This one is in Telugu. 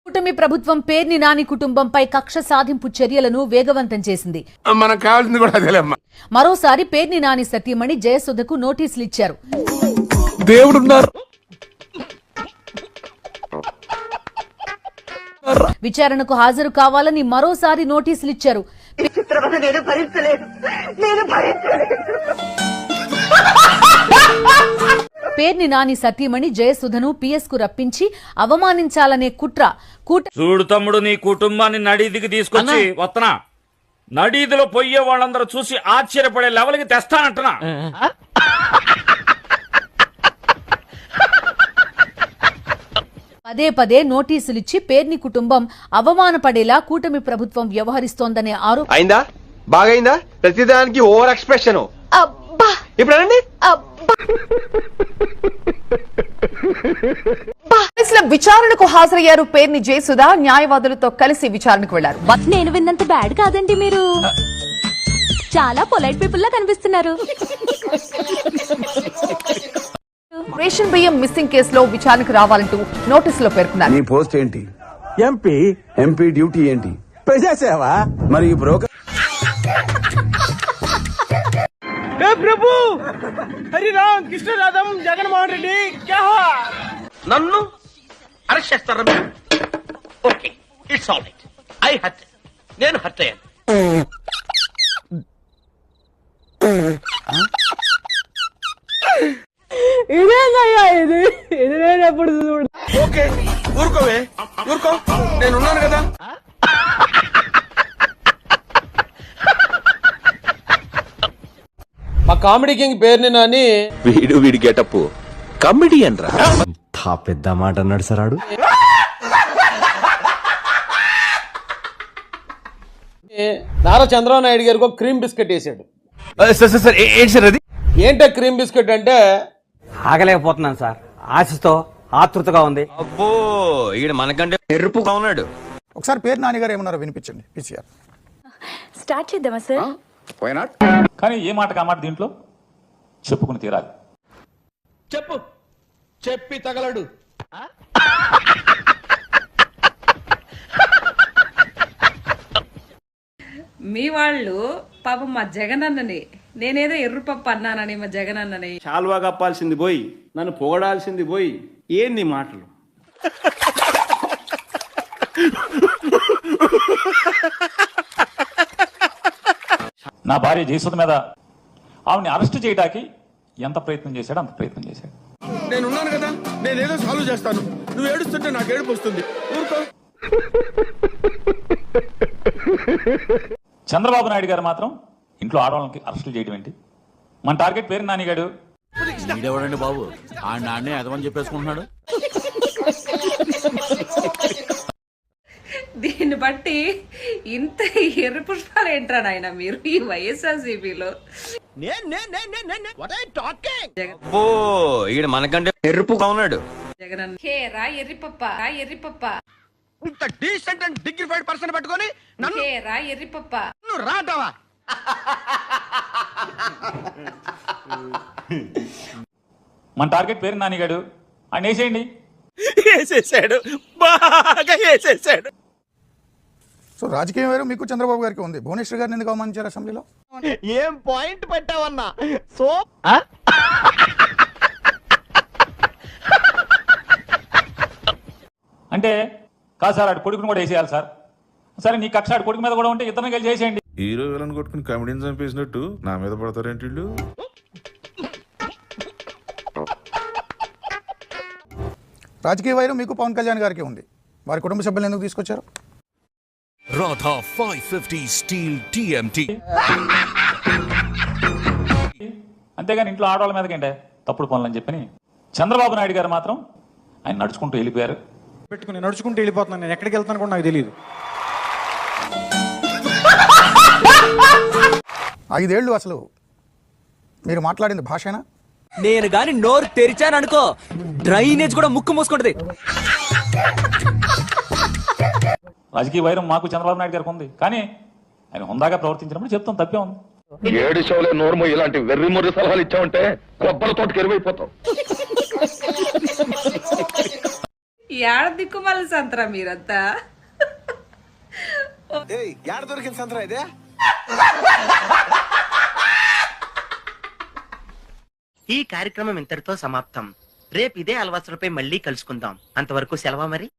కూటమి ప్రభుత్వం పేర్ని నాని కుటుంబంపై కక్ష సాధింపు చర్యలను వేగవంతం చేసింది. మనకు కావాల్సింది కూడా అదేలేమ్మా. మరోసారి పేర్ని నాని సతీమణి జయసుధకు నోటీసులు ఇచ్చారు. దేవుడున్నారు. విచారణకు హాజరు కావాలని మరోసారి నోటీసులు ఇచ్చారు. పేర్ని నాని సతీమణి జయసుధను పిఎస్ కు రప్పించి అవమానించాలనే కుట్ర చూడు తమ్ముడు, నీ కుటుంబాన్ని నడీదికి తీసుకొచ్చి వత్తనా నడీదిలో పొయ్యే వాళ్ళందరూ చూసి ఆశ్చర్యపడే లెవెల్కి తెస్తానంటున్నా. పదే పదే నోటీసులిచ్చి పేర్ని కుటుంబం అవమానపడేలా కూటమి ప్రభుత్వం వ్యవహరిస్తోందనే ఆరోపణ. అయిందా? బాగైందా? ప్రతిదానికి ఓవర్ ఎక్స్ప్రెషన్. ఇప్పుడు విచారణకు హాజరయ్యారు పేర్ని జయసుధ. న్యాయవాదులతో కలిసి విచారణకు వెళ్లారు. నేను విన్నంత బ్యాడ్ కాదండి, మీరు చాలా పొలైట్ పీపుల్ లా కనిపిస్తున్నారు. రేషన్ బియ్యం మిస్సింగ్ కేసులో విచారణకు రావాలంటూ నోటీసులో పేర్కొన్నారు. నీ పోస్ట్ ఏంటి? ఎంపీ. ఎంపీ డ్యూటీ ఏంటి? ప్రజాసేవ. మరి ఈ బ్రోకర్ ప్రభు హరిరామ్ కృష్ణ రాధం జగన్మోహన్ రెడ్డి నన్ను అరెస్ట్ చేస్తారా? Okay, it's all right. నేను హర్ట్ అయ్యాను. ఇదేనయ్యా ఇది నేనెప్పుడు చూడు. ఓకే, ఊరుకోవే, ఊరుకో, నేనున్నాను కదా. మా కామెడీ కింగ్ పేరుని నాని వీడి గెటప్ కమెడియన్ రా. పెద్ద మాట అన్నాడు సార్. ఆడు నారా చంద్రబాబు నాయుడు గారికి ఒక క్రీమ్ బిస్కెట్ వేసాడు. ఏంటి సార్ అది? ఏంటో క్రీమ్ బిస్కెట్ అంటే ఆగలేకపోతున్నాను సార్. ఆశతో ఆతృతగా ఉంది. అబ్బో, ఈడ మనకంటే ఎరుపుగా ఉన్నాడు. ఒకసారి పేరు నాన్నగారు ఏమన్నారో వినిపించండి. పిసిఆర్ స్టార్ట్ చేద్దామా సార్? కానీ ఏ మాట కామాట దీంట్లో చెప్పుకుని తీరాలి. చెప్పి తగలడు. మీ వాళ్ళు పాపం మా జగనన్నని నేనేదో ఎర్రపప్పు అన్నానని మా జగనన్నని చాలువా కప్పాల్సింది పోయి నన్ను పొగడాల్సింది పోయి ఏంది మాటలు. నా భార్య జయసుధ మీద ఆవిడని అరెస్ట్ చేయడానికి ఎంత ప్రయత్నం చేశాడో అంత ప్రయత్నం చేశాడు. నేనున్నాను కదా, నేనేదో సాల్వ్ చేస్తాను. నువ్వు ఏడుస్తుంటే నాకు ఏడుపు వస్తుంది. ఊరుకో. చంద్రబాబు నాయుడు గారు మాత్రం ఇంట్లో ఆడవాళ్ళకి అరెస్టులు చేయడం ఏంటి? మన టార్గెట్ పేరు నానిగాడు. వీడెవడండి బాబు? ఆ నాన్నే అదమని చెప్పేసుకుంటున్నాడు. దీన్ని బట్టి ఇంత ఎర్ర పుష్పాలు ఏంట్రా నాయన మీరు ఈ వైఎస్ఆర్సీపీలో? అబ్బో, ఈడ మనకంటే ఎరుపుగా ఉన్నాడు. జగనన్న హే రా ఎర్రిపప్ప ఇంత డీసెంట్ అండ్ డిగ్నిఫైడ్ పర్సన్ పట్టుకొని నన్ను హే రా ఎర్రిపప్ప నువ్వు రాటావా? మన టార్గెట్ పేరు నానిగాడు. ఆయన వేసేయండి. వేసేసాడు, బాగా వేసేసాడు. సో రాజకీయం వేరు మీకు చంద్రబాబు గారికి ఉంది. భువనేశ్వర్ గారిని ఎందుకు అవమానించారు అసెంబ్లీలో? ఏం పాయింట్ పెట్టావన్నా. సో అంటే కాదు సార్, ఆడు కొడుకుని కూడా వేసేయాలి సార్. సరే, నీ కక్ష ఆడు కొడుకు మీద కూడా ఉంటే ఇతను కలిసి చేసేయండి. హీరో విలన్ కొట్టుకుని కామెడీని చంపేసినట్టు నా మీద పడతారేంటి వీళ్ళు? రాజకీయ వైరం మీకు పవన్ కళ్యాణ్ గారికి ఉంది. వారి కుటుంబ సభ్యులను ఎందుకు తీసుకొచ్చారు? Radha 550 steel TMT. అంతేగాని ఇంట్లో ఆడవాళ్ళ మీదకంటే తప్పుడు పనులు అని చెప్పని చంద్రబాబు నాయుడు గారు మాత్రం ఆయన నడుచుకుంటూ వెళ్ళిపోయారు. పెట్టుకుని నడుచుకుంటూ వెళ్ళిపోతున్నాను. నేను ఎక్కడికి వెళ్తాను కూడా నాకు తెలియదు. 5 ఏళ్ళు అసలు మీరు మాట్లాడింది భాషేనా? నేను గాని నోరు తెరిచాను అనుకో, డ్రైనేజ్ కూడా ముక్కు మూసుకుంటది. రాజకీయ వైరం మాకు చంద్రబాబు నాయుడు గారికి ఉంది. కానీ ఆయన హుందాగా ప్రవర్తించినప్పుడు చెప్తాం, తప్పే ఉంది. 7 షోలే నోర్ము ఇలాంటి వెర్రి ముర్రి సలహాలు ఇచ్చామంటే కొబ్బరి తోటకి ఎరువైపోతాం. ఏడ దిక్కుమల్లి సంతరా మీరంతా యాడ దొరికింది సంతరా ఇదే ఈ కార్యక్రమం ఇంతటితో సమాప్తం. రేపు ఇదే అలవాసులపై మళ్ళీ కలుసుకుందాం. అంతవరకు సెలవా మరి.